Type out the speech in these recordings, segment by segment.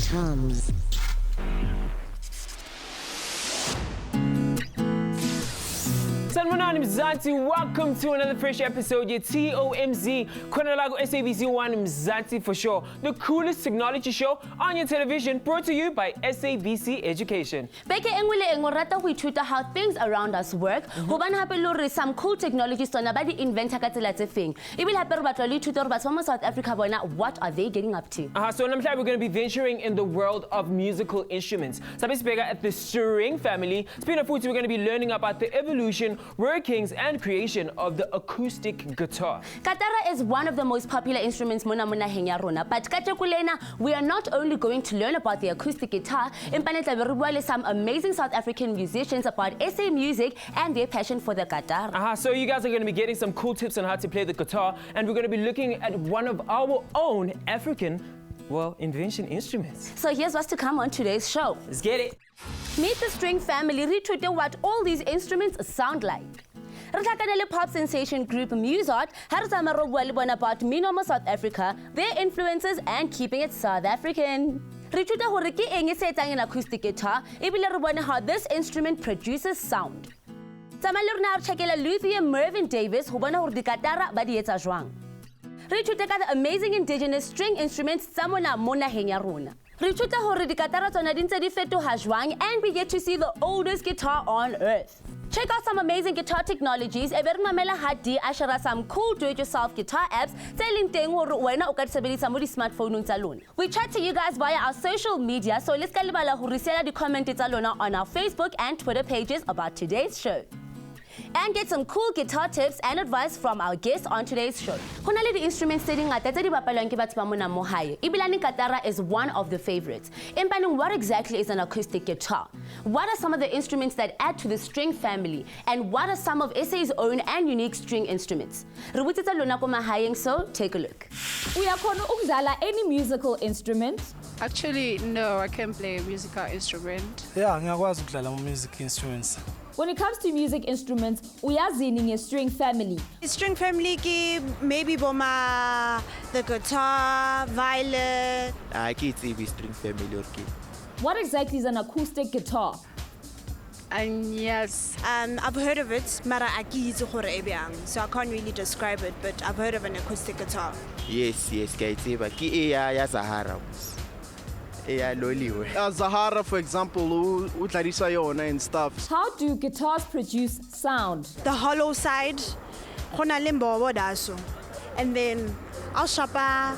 TOMz. Sanibonani Mzansi, welcome to another fresh episode. Your TOMz, Konalago SABC 1 Mzansi for sure. The coolest technology show on your television, brought to you by SABC Education. Beke engwele engorata ho ithuta how things around us work. Hobane hape lo re some cool technologies tsona ba di inventa ka tsela tse feng. Ebile hape re batla le ithuta re batho ba South Africa bona, what are they getting up to? So namhlanje we're going to be venturing in the world of musical instruments. Sabe sibheka at the string family. Speaking of which, we're going to be learning about the evolution, workings and creation of the acoustic guitar. Katara is one of the most popular instruments mona ya rona, but katekulena we are not only going to learn about the acoustic guitar, impane tla be re bua le some amazing South African musicians about SA music and their passion for the guitar. So you guys are going to be getting some cool tips on how to play the guitar, and we're going to be looking at one of our own African, well, invention instruments. So here's what's to come on today's show. Let's get it. Meet the string family, re what all these instruments sound like. Re tlhakanele pop sensation group Muzart, ha re tsama ro bua le bona about Minomo South Africa, their influences and keeping it South African. Re ithuta hore ke eng se etsang an acoustic guitar, ebile re bone how this instrument produces sound. Tsama le rena re checkela luthier Mervyn Davis ho bona hore dikatara ba di etsa jwang. Re ithuta ka the amazing indigenous string instruments tsa mona naheng ya rona. Re ithuta hore dikatara tsona di ntse di fetoha jwang, and we get to see the oldest guitar on earth. Check out some amazing guitar technologies. E be re mamela ha di a share some cool do-it-yourself guitar apps tse leng teng hore wena o ka di sebedisa mo di smartphone tsa lona. We chat to you guys via our social media, so let's ka lebala ho re sela di comment tsa lona on our Facebook and Twitter pages about today's show. And get some cool guitar tips and advice from our guests on today's show. Hona le di instruments tse di ngata tse di bapalwang ke batho ba mona mo hae. Ebilane katara is one of the favorites. Empaneng, what exactly is an acoustic guitar? What are some of the instruments that add to the string family? And what are some of SA's own and unique string instruments? Re botsitse lona ko mahaeng, so take a look. Uyakhona ukudlala any musical instrument? Actually, no, I can't play a musical instrument. Yeah, ngiyakwazi ukudlala music instruments. When it comes to music instruments, uyazini nge string family. String family ki maybe boma the guitar, violin. I can't say string family or kid. What exactly is an acoustic guitar? Yes. I've heard of it, mara akitse gore e bjang. So I can't really describe it, but I've heard of an acoustic guitar. Yes, ke a tseba ke e ya Sahara. Zahara, for example, utlarisa yona and stuff. How do guitars produce sound? The hollow side, khona le mbobo daso. And then I'll shapa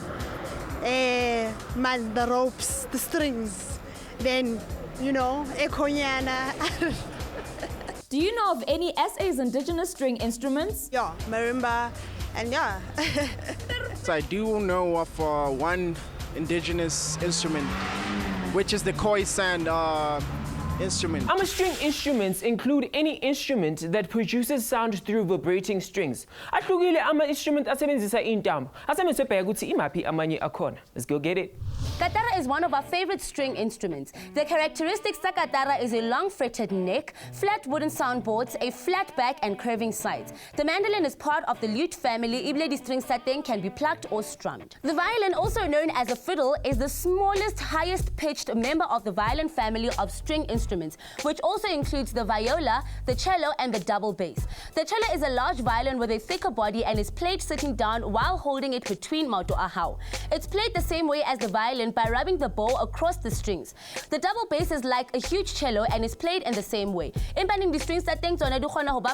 the ropes, the strings. Then, you know, ekonyana. Do you know of any SA's indigenous string instruments? Yeah, marimba, and yeah. So I do know of one indigenous instrument, which is the koi sand instrument. String instruments include any instrument that produces sound through vibrating strings. Ahlukile instrument asebenzisa intambo. Asebenze bheka ukuthi imaphi amanye akhona. Let's go get it. Katara is one of our favorite string instruments. The characteristics of katara is a long fretted neck, flat wooden soundboards, a flat back and curving sides. The mandolin is part of the lute family. Ibile di string setting can be plucked or strummed. The violin, also known as a fiddle, is the smallest, highest pitched member of the violin family of string instruments, which also includes the viola, the cello and the double bass. The cello is a large violin with a thicker body and is played sitting down while holding it between maoto ahau. It's played the same way as the violin by rubbing the bow across the strings. The double bass is like a huge cello and is played in the same way. Impanning the strings that things on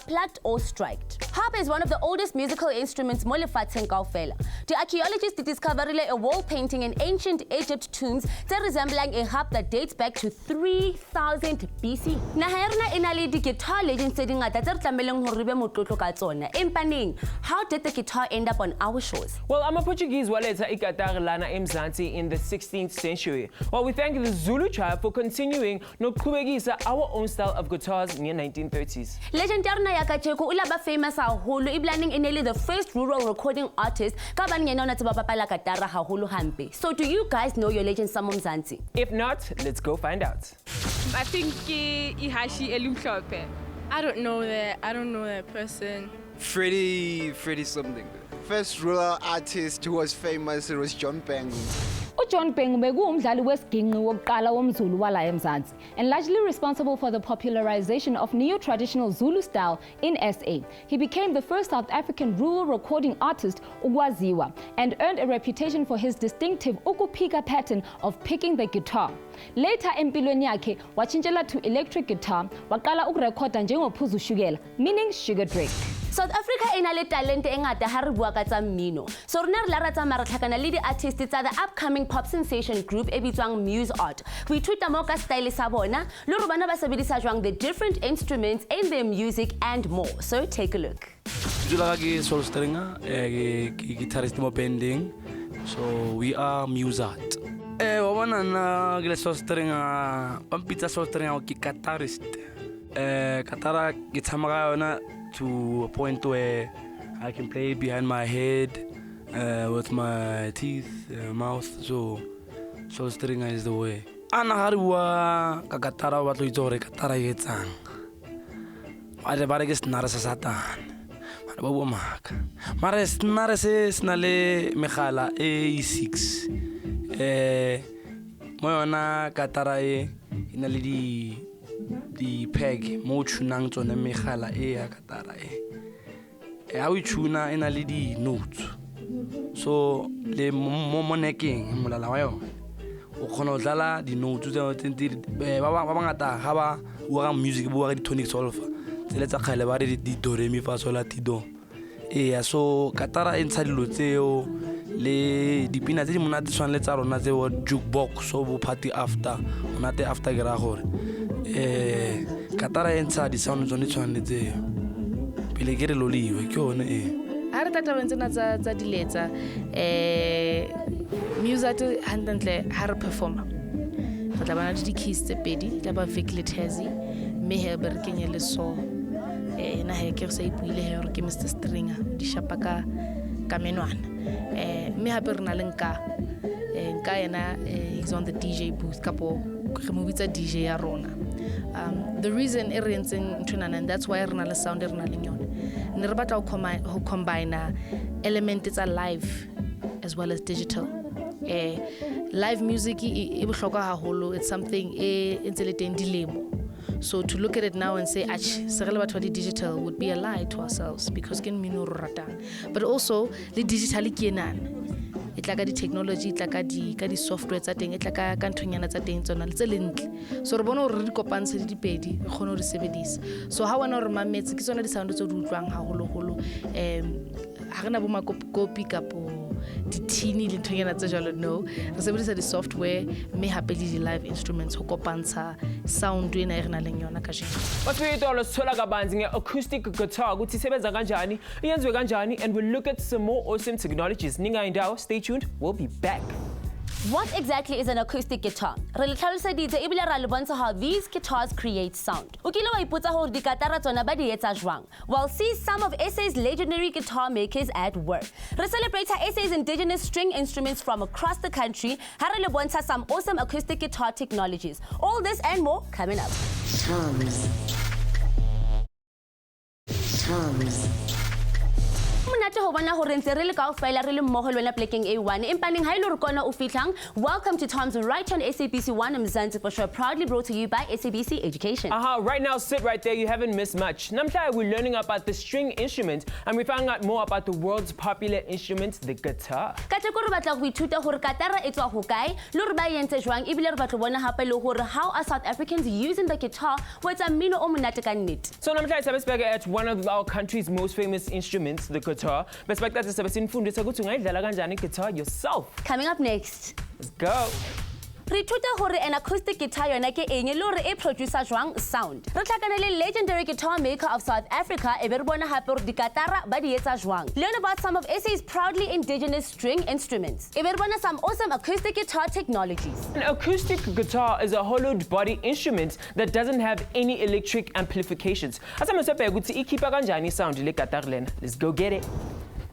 plucked or striked. Harp is one of the oldest musical instruments mo lefatsheng kaofela. The archaeologists discovered a wall painting in ancient Egypt tombs that resembling a harp that dates back to 3,000 1000 BC. Naha ya rona e na le di-guitar legends tse dingata tse re tlameleng hore re be motlotlo ka tsona. Empa neng, how did the guitar end up on our shores? Well, ama-Portuguese waletha igatari lana eMzansi in the 16th century. Well, we thank the Zulu tribe for continuing nokuqhubekisa our own style of guitars in the 1930s. Legend ya rona ya kajeko o la ba famous haholo ebile e ne the first rural recording artist ka bane yena o na tseba bapala katara haholo hampe. So do you guys know your legend some Mzansi? If not, let's go find out. I think Ihashi Elumhlope. I don't know that person. Freddie something. First rural artist who was famous, it was John Pengu. uJohn Pengu bekuwumdlali wesiginci wokuqala womZulu wala eMzansi and largely responsible for the popularization of neo-traditional Zulu style in SA. He became the first South African rural recording artist ukwaziwa and earned a reputation for his distinctive ukuphika pattern of picking the guitar. Later empilweni yakhe wachintshela to electric guitar waqala ukurekhoda njengophuzu ushukela, meaning sugar drake. South Africa e na le talente e ngata ha re bua ka tsa mmino. So rena re la ra tsamaya re tlhakana le di-artists tsa the upcoming pop sensation group e bitswang Muzart. Go ithuta mo ka style sa bona le hore bana ba sebedisa jwang the different instruments in their music and more. So take a look. Ke soul stringer, guitarist mo bending. So we are Muzart. Wabona na ke soul stringer, pampitsa soul stringer ke guitarist. Katara ke tsamaya yona to a point where I can play behind my head with my teeth, mouth. So soul stringer is the way. Ana hariwa ka katara wa tlo itore katara yetsang. Wa ba re ke snare sa satan. Mara ba bua maka. Mara snare se snale megala A6. Mo yona katara e ina le di peg mo tunang tsone megala e ya katara e ha o tuna ena le di notes so le mo nekeng molala wa yona o khona o dlala di notes tse ba ngata ha ba bua music bua di tonic solfa tsele tsa khale ba re di do re mi fa sol la ti do so katara e ntsha dilo tseo le dipina tse di monate tshwana le tsa rona tse jukebox so bo party after monate after ke ra gore katara e ntsha di sound tsone tshwanetse pele ke re loliwe ke yone ha re tata bentse tsa diletsa Muzart handentle ha re performa re tla bana di keys tse pedi tla ba Vic Tezi me he be re kenye le so na he ke se ipuile he re ke Mr Stringer di shapa ka menwana me ha be re na le nka yena he's on the DJ booth kapo re mo bitsa DJ ya rona. The reason e re entseng ntwana and that's why re na le sound e re na le yone ne re batla ho combine element tsa live as well as digital. Live music e bohlokwa haholo, it's something e ntse le teng dilemo. So to look at it now and say se re le batho ba digital would be a lie to ourselves because ke mmino ro ratang, but also le digital ke enana e tla ka di technology, e tla ka di software tsa teng, e tla ka nthonyana tsa teng tsona tse lentle. So re bona hore re di kopantshe di pedi re kgone ho di sebedisa. So ha wana re mametse ke tsona di sound tse di utlwang haholo ha rena bo makopi kapo di tini le nthonyana tse jalo, no re sebedisa di software me hape le di live instruments ho kopantsha sound ena e rena leng yona ka jeno. Basifika lo sithola kabanzi nge-acoustic guitar ukuthi isebenza kanjani, iyenziwe kanjani, and we'll look at some more awesome technologies. Ningaindawo, stay tuned, we'll be back. What exactly is an acoustic guitar? Re le tlhaloseditse ebile ra le bontsha how these guitars create sound. O kile wa ipotsa hore dikatara tsona ba di etsa jwang? Well, see some of SA's legendary guitar makers at work. Re celebrate SA's indigenous string instruments from across the country. Ha re le bontsha some awesome acoustic guitar technologies. All this and more coming up. TOMz. Monate ho bona hore ntse re le kaofela re le mmoho le wena plekeng A1 empa neng ha ile re kona o fitlang. Welcome to TOMz right on SABC 1 Mzansi for sure, proudly brought to you by SABC Education. Right now, sit right there, you haven't missed much. Namhlanje we're learning about the string instrument and we found out more about the world's popular instrument, the guitar. Kajeko re batla go ithuta hore katara e tswa ho kae le hore ba entse jwang ebile re batla bona hape le hore how are South Africans using the guitar ho etsa mmino o monate ka nnete. So namhlanje sabe sibheke at one of our country's most famous instruments, the guitar. Best back that sabe sinifundisa ukuthi ungayidlala kanjani guitar yourself. Coming up next. Let's go. Re ithuta hore an acoustic guitar yona ke eng le hore e producer jwang sound. Re tlhakane le legendary guitar maker of South Africa e be re bona hape hore dikatara ba di etsa jwang. Learn about some of SA's proudly indigenous string instruments. E be re bona some awesome acoustic guitar technologies. An acoustic guitar is a hollowed body instrument that doesn't have any electric amplifications. Asama sepe ukuthi ikhipha kanjani sound le guitar lena. Let's go get it.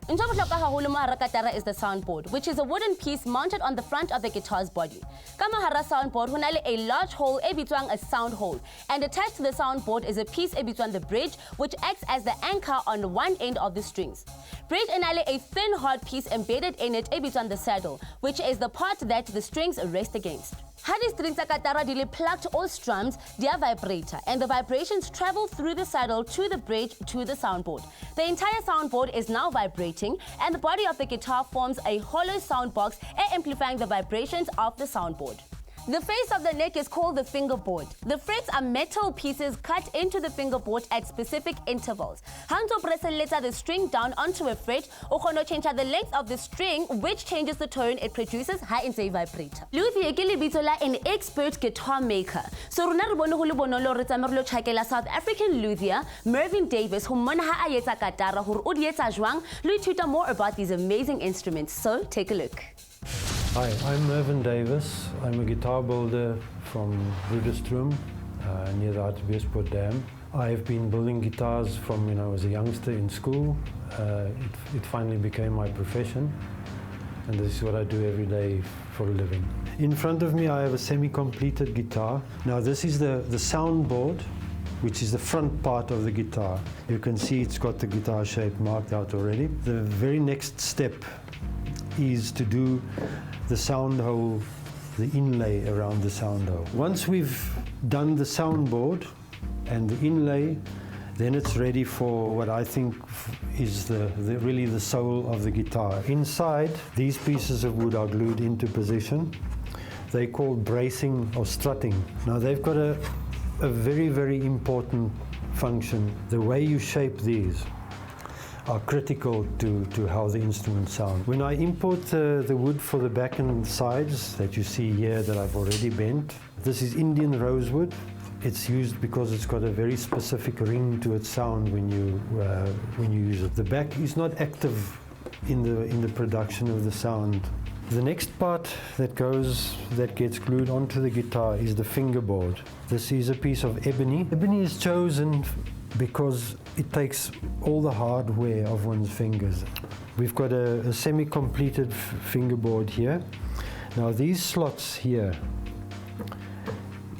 Katara is the soundboard, which is a wooden piece mounted on the front of the guitar's body. Kamahara soundboard hunale a large hole ebitwang a sound hole, and attached to the soundboard is a piece ebitwang the bridge, which acts as the anchor on one end of the strings. Bridge enale a thin hard piece embedded in it ebitwang the saddle, which is the part that the strings rest against. Had the strings katara dile plucked all strums, their vibrator, and the vibrations travel through the saddle to the bridge to the soundboard. The entire soundboard is now vibrating, and the body of the guitar forms a hollow sound box, amplifying the vibrations of the soundboard. The face of the neck is called the fingerboard. The frets are metal pieces cut into the fingerboard at specific intervals. Hanzo presses the string down onto a fret, or change the length of the string, which changes the tone it produces high in a vibrator. Luthier ke lebitsola an expert guitar maker. So rona re bone go le bonolo re tsamere lo tshakela South African luthier Mervyn Davis ho mona ha a etsa katara hore o di etsa jwang, lo ithuta more about these amazing instruments. So take a look. Hi, I'm Mervyn Davis. I'm a guitar builder from Rudestroom, near the Hartbeespoort Dam. I've been building guitars from when I was a youngster in school. It finally became my profession, and this is what I do every day for a living. In front of me I have a semi-completed guitar. Now this is the soundboard, which is the front part of the guitar. You can see it's got the guitar shape marked out already. The very next step is to do the sound hole, the inlay around the sound hole. Once we've done the soundboard and the inlay, then it's ready for what I think is really the soul of the guitar. Inside, these pieces of wood are glued into position. They're called bracing or strutting. Now they've got a very, very important function. The way you shape these are critical to how the instruments sound. When I import the wood for the back and sides that you see here that I've already bent, this is Indian rosewood. It's used because it's got a very specific ring to its sound when you use it. The back is not active in the production of the sound. The next part that gets glued onto the guitar is the fingerboard. This is a piece of ebony. Ebony is chosen because it takes all the hardware of one's fingers. We've got a semi-completed fingerboard here. Now these slots here,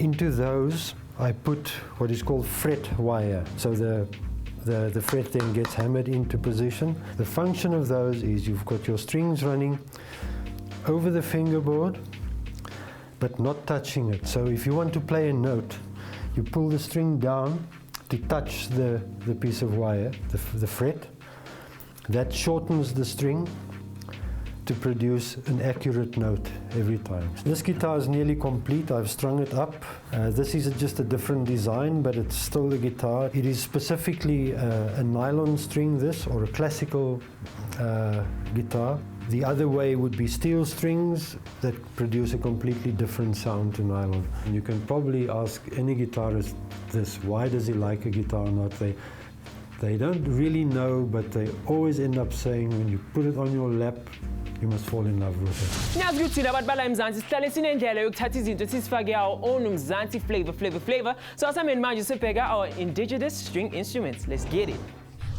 into those I put what is called fret wire. So the fret then gets hammered into position. The function of those is you've got your strings running over the fingerboard, but not touching it. So if you want to play a note, you pull the string down to touch the piece of wire, the fret. That shortens the string to produce an accurate note every time. This guitar is nearly complete. I've strung it up. This is just a different design, but it's still a guitar. It is specifically a nylon string, this, or a classical guitar. The other way would be steel strings that produce a completely different sound to nylon. And you can probably ask any guitarist this, why does he like a guitar or not? They don't really know, but they always end up saying when you put it on your lap, you must fall in love with it. Now, good thing about Bala Mzansi, sihlale sinendlela yokuthatha izinto sisifake our own Mzansi flavor. So asameni manje sibheka our indigenous string instruments. Let's get it.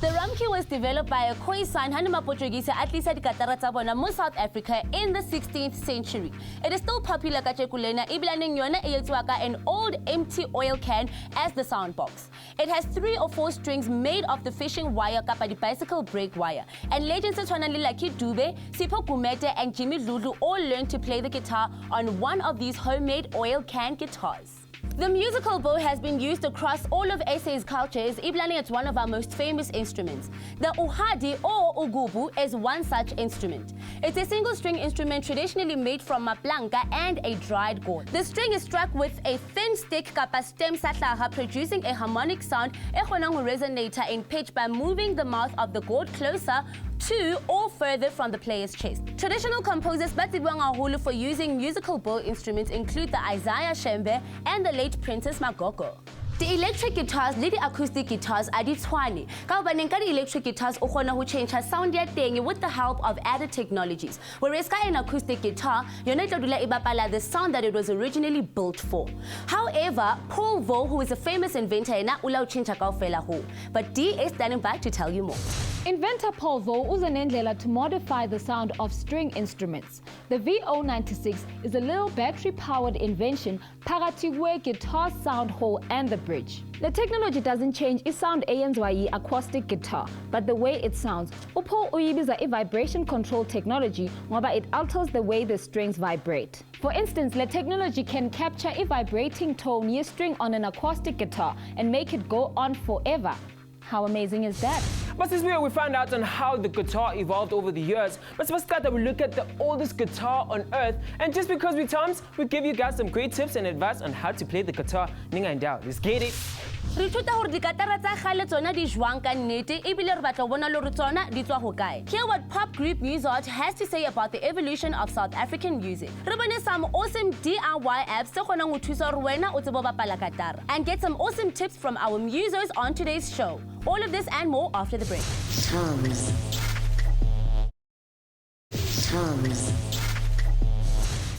The rumkey was developed by a Khoisan Hanuma Portuguese at least at Kataratabona, South Africa in the 16th century. It is still popular kachekulena iblaning yona eyetwaka an old empty oil can as the sound box. It has 3 or 4 strings made of the fishing wire kapa the bicycle brake wire. And legends of like Dube, Sipho Gumete and Jimmy Lulu all learned to play the guitar on one of these homemade oil can guitars. The musical bow has been used across all of SA's cultures. Iblani is one of our most famous instruments. The uhadi or ugubu is one such instrument. It's a single string instrument traditionally made from maplanka and a dried gourd. The string is struck with a thin stick kapa stem satlaha, producing a harmonic sound resonator in pitch by moving the mouth of the gourd closer 2 or further from the player's chest. Traditional composers Batibwanga for using musical bow instruments include the Isaiah Shembe and the late Princess Magoko. The electric guitars le the acoustic guitars are ditshwane. Ka hobaneng ka electric guitars o kgona ho change sound ya teng with the help of added technologies. Whereas ka an acoustic guitar, yona tla dula e bapala the sound that it was originally built for. However, Paul Vaux, who is a famous inventor, ena ula uchincha kaofela ho. But D is standing by to tell you more. Inventor Paul Vaux uzenendlela to modify the sound of string instruments. The VO96 is a little battery-powered invention phakathi kwe guitar sound hole and the bridge. The technology doesn't change its sound ANZYE acoustic guitar, but the way it sounds. Paul uyibiza a vibration control technology ngoba it alters the way the strings vibrate. For instance, the technology can capture a vibrating tone ye string on an acoustic guitar and make it go on forever. How amazing is that? But since we found out on how the guitar evolved over the years, let's start that we look at the oldest guitar on earth. And just because we TOMz, we give you guys some great tips and advice on how to play the guitar. Ninga and Dow, let's get it. Re thuta hore dikatara tsa kgale tsona di jwang ka nnete ebile re batla bona le re tsona di tswa ho kae. Hear what pop group Muzart has to say about the evolution of South African music. Re bone some awesome DIY apps tse kgonang ho thusa hore wena o tsebo bapala katara, and get some awesome tips from our musers on today's show. All of this and more after the break. TOMz. TOMz.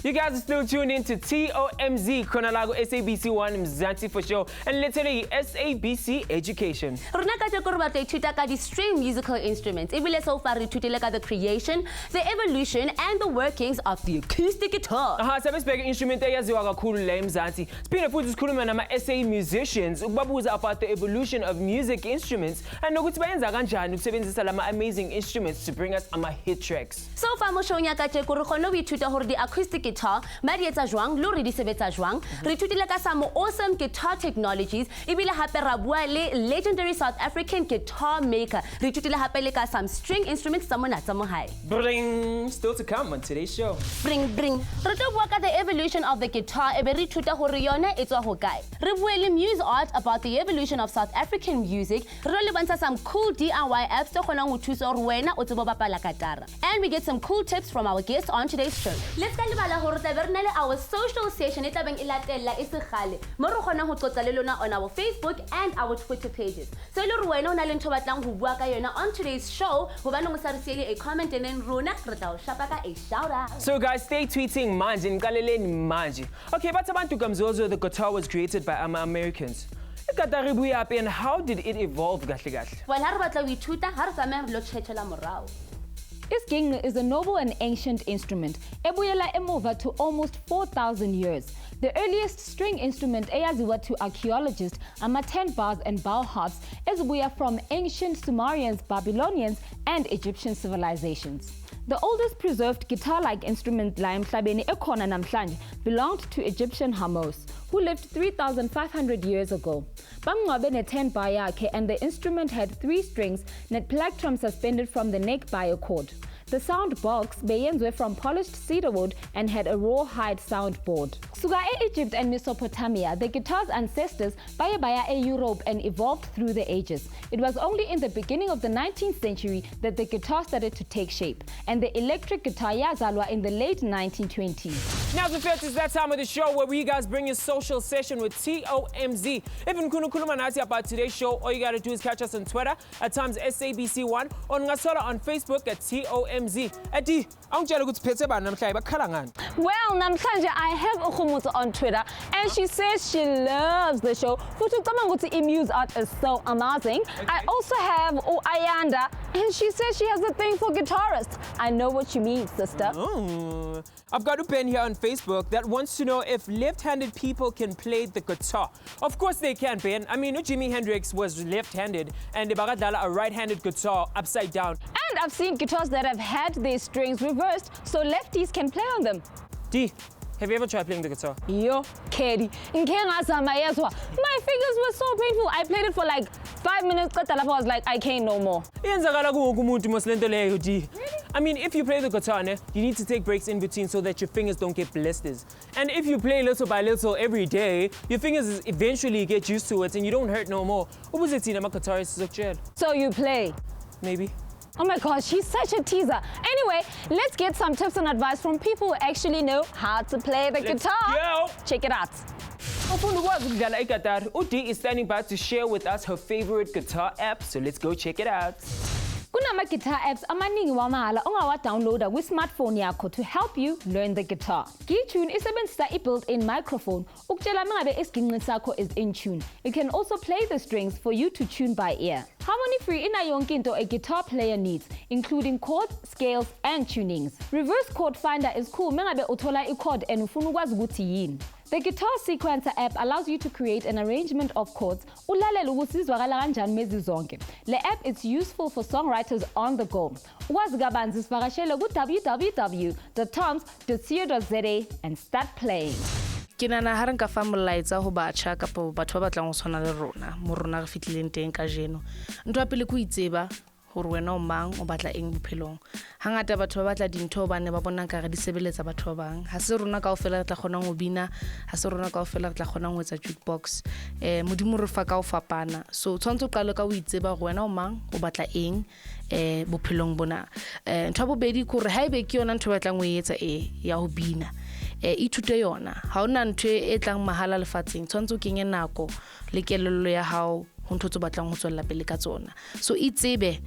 You guys are still tuned in to TOMz, Konalago SABC 1 Mzansi for show, and literally SABC Education. Rona ka teko re batla ithuta ka di string musical instruments. Ebile so far re thutile ka the creation, the evolution and the workings of the acoustic guitar. Sabesibheka instrument eyaziwa kakhulu la eMzansi. Siphinde futhi sikhuluma nama SA musicians ukubabuza about the evolution of music instruments and nokuthi bayenza kanjani ukusebenzisa lama amazing instruments to bring us ama hit tracks. So far mo show nya ka teko re khona ho ithuta hore di acoustic guitar ba di etsa jwang lo re di sebetsa jwang. Re thutile ka some awesome guitar technologies ebile hape ra bua le legendary South African guitar maker. Re thutile hape le ka some string instruments tsa mona tsa mo hae. Bring still to come on today's show. Bring. Re tlo bua ka the evolution of the guitar ebe re thuta hore yona e tswa ho kae. Re bua le Muzart about the evolution of South African music. Re le bontsha some cool DIY apps tse kgonang ho thusa hore wena o tsebo bapala katara. And we get some cool tips from our guests on today's show. Let's go to our social session e tlabeng e latella e se gale mo re kgona ho tlotla le lona on our Facebook and our Twitter pages. So le re wena o na le ntho batlang ho bua ka yona on today's show hobane mo sa re siele a comment and then rona re tla o shapa ka a shout out. So guys, stay tweeting manje nkaleleni manje. Okay, but abantu kamzozo, the guitar was created by Americans. And how did it evolve kahle kahle? Well, ha re batla ho ithuta ha re tsamaya lo tshethela morao. Isging is a noble and ancient instrument, ebuyela emuva to almost 4,000 years. The earliest string instrument eyaziwa to archaeologists ama 10 bars and bow harps ezibuya from ancient Sumerians, Babylonians and Egyptian civilizations. The oldest preserved guitar-like instrument la emhlabeni ekhona namhlanje belonged to Egyptian Hamos, who lived 3,500 years ago. Bamngcwabe ne-10 bar yakhe, and the instrument had 3 strings net plectrum suspended from the neck by a cord. The sound box beyenzwe from polished cedar wood and had a rawhide soundboard. Suga Egypt and Mesopotamia, the guitar's ancestors baya Europe and evolved through the ages. It was only in the beginning of the 19th century that the guitar started to take shape, and the electric guitar yazalwa in the late 1920s. Now, it's that time of the show where we guys bring you social session with TOMz. If you want about today's show, all you gotta do is catch us on Twitter at TOMz SABC1, on Ngasola on Facebook at TOMz. Edi, angitshela ukuthi phethe bani namhlanje bakhala ngani? Well, namhlanje I have ukhumuzo on Twitter and she says she loves the show. Futhi ucabanga ukuthi iMuzart is so amazing. Okay. I also have Ayanda and she says she has a thing for guitarists. I know what you mean, sister. Oh. I've got a pen here on Facebook that wants to know if left-handed people can play the guitar. Of course they can, Ben. I mean, Jimi Hendrix was left-handed and Bagadala a right-handed guitar upside down. And I've seen guitars that have had their strings reversed so lefties can play on them. D, have you ever tried playing the guitar? Yo, Kedi. My fingers were so painful. I played it for like 5 minutes. I was like, I can't no more. Really? I mean, if you play the guitar, you need to take breaks in between so that your fingers don't get blisters. And if you play little by little every day, your fingers eventually get used to it and you don't hurt no more. So you play? Maybe. Oh my gosh, she's such a teaser. Anyway, let's get some tips and advice from people who actually know how to play the guitar. Go. Check it out. Uti is standing by to share with us her favorite guitar app, so let's go check it out. Kunama guitar apps amaningi wamahala ongawa-downloada kwi-smartphone yakho to help you learn the guitar. Guitune isebenzisa i-built-in microphone ukutshela mangabe isiginqi sakho is in tune. It can also play the strings for you to tune by ear. Harmony free ina yonke into a guitar player needs, including chords, scales, and tunings. Reverse chord finder is cool mangabe uthola i-chord and ufuna ukwazi ukuthi yini. The Guitar Sequencer app allows you to create an arrangement of chords. Ulalele ukuthi izwakala kanjani mezi zonke. Le app is useful for songwriters on the go. Ukwazi kabanzi sivakashele ku www.TOMz.co.za and start playing. Ke nana ha re nka fa molaetsa ho batjha kapo batho ba batlang ho tshwana le rona mo rona re fitlileng teng ka jeno. Ntwa pele ku itseba hore wena o mang o batla eng bophelong. Hangata batho ba batla dintho ba ne ba bona ka re di sebeletsa batho ba bang. Ha se rona kaofela re tla kgona go bina, ha se rona kaofela re tla kgona go etsa jukebox. Modimo re fa ka o fapana. So tshwantse o qale ka o itseba hore wena o mang o batla eng bophelong bona. Ntho bobedi ke hore ha ebe ke yona ntho ba tlang go etsa ya ho bina. Ithute yona. Ha ona ntho e tlang mahala lefatsheng. Tshwantse o kenye nako le kelello ya hao ho ntho tse batlang ho tswella pele ka tsona. So itsebe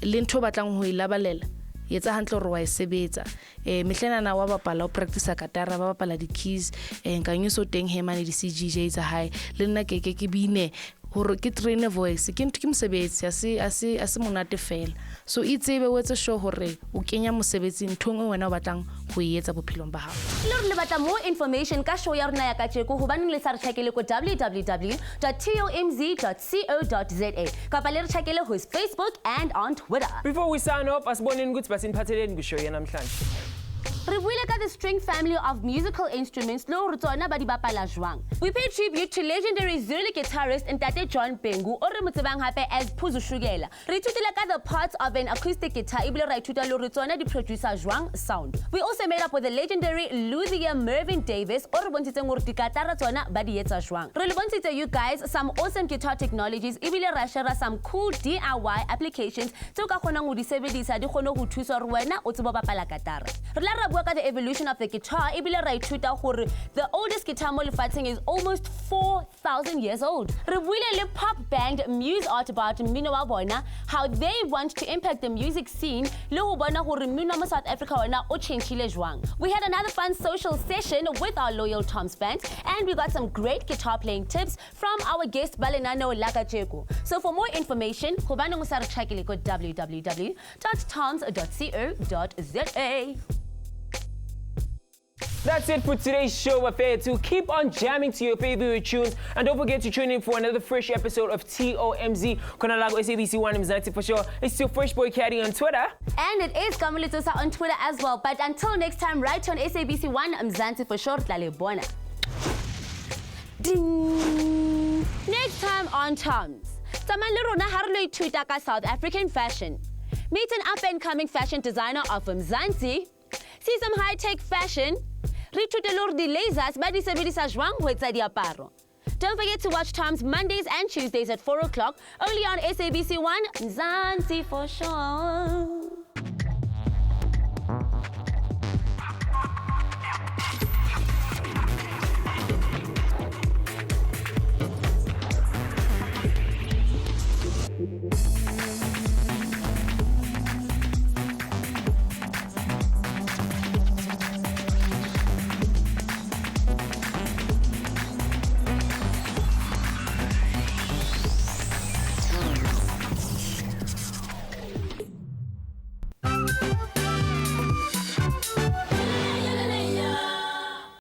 le ntho batlang ho ilabalela yetsa hantle hore wa e sebetsa. Mehlena wa bapala o practice katara ba bapala di keys nka nyeso teng hemane di CGJ tsa hae le nna ke bine hore ke train voice ke ntho ke mosebetsi a se monate fela. So itsebe o etse show hore o kenya mosebetsi nthong e wena o batlang go etsa bophelong ba hao. Le batla more information ka show ya rona ya kajeko ho baneng le sa re tshekele ko www.tomz.co.za kapa le re tshekele ho Facebook and on Twitter. Before we sign off, asiboneni ukuthi basiniphatheleni ku show ya namhlanje. Re buile ka the string family of musical instruments lo re tsona ba di bapala jwang. We pay tribute to legendary Zulu guitarist Ntate John Pengu o re motsebang hape as Phuzu Shukela. Re ithutile ka the parts of an acoustic guitar ebile ra ithuta lo re tsona di producer jwang sound. We also made up with the legendary luthier Mervyn Davis o re bontshitseng gore dikatara tsona ba di etsa jwang. Re le bontshitse you guys some awesome guitar technologies ebile ra share some cool DIY applications tse o ka kgonang go di sebedisa di kgone go thusa re wena o tsebo bapala katara. Re la ra the evolution of the guitar ebile ra ithuta gore the oldest guitar mo lefatsheng is almost 4,000 years old. Re buile le pop band Muzart about mmino wa bona, how they want to impact the music scene le go bona gore mmino mo South Africa wona o changile jwang. We had another fun social session with our loyal TOMz fans and we got some great guitar playing tips from our guest Balenano Lakacheko. So for more information go bana go sa re tshekele ko www.tomz.co.za. That's it for today's show. Affair to keep on jamming to your favorite tunes, and don't forget to tune in for another fresh episode of TOMz. Konalago SABC 1 Mzansi for sure. It's your fresh boy Caddy on Twitter, and it is Kamulitosa on Twitter as well. But until next time, right on SABC 1 Mzansi for sure. Bona. Ding. Next time on TOMz. Tamalirona harlo ituita ka South African fashion. Meet an up-and-coming fashion designer of Mzansi. See some high-tech fashion. Rithuta lor di lasers ba di sebedisa jwang ho etsa diaparo. Don't forget to watch TOMz Mondays and Tuesdays at 4 o'clock only on SABC 1 Mzansi for sure.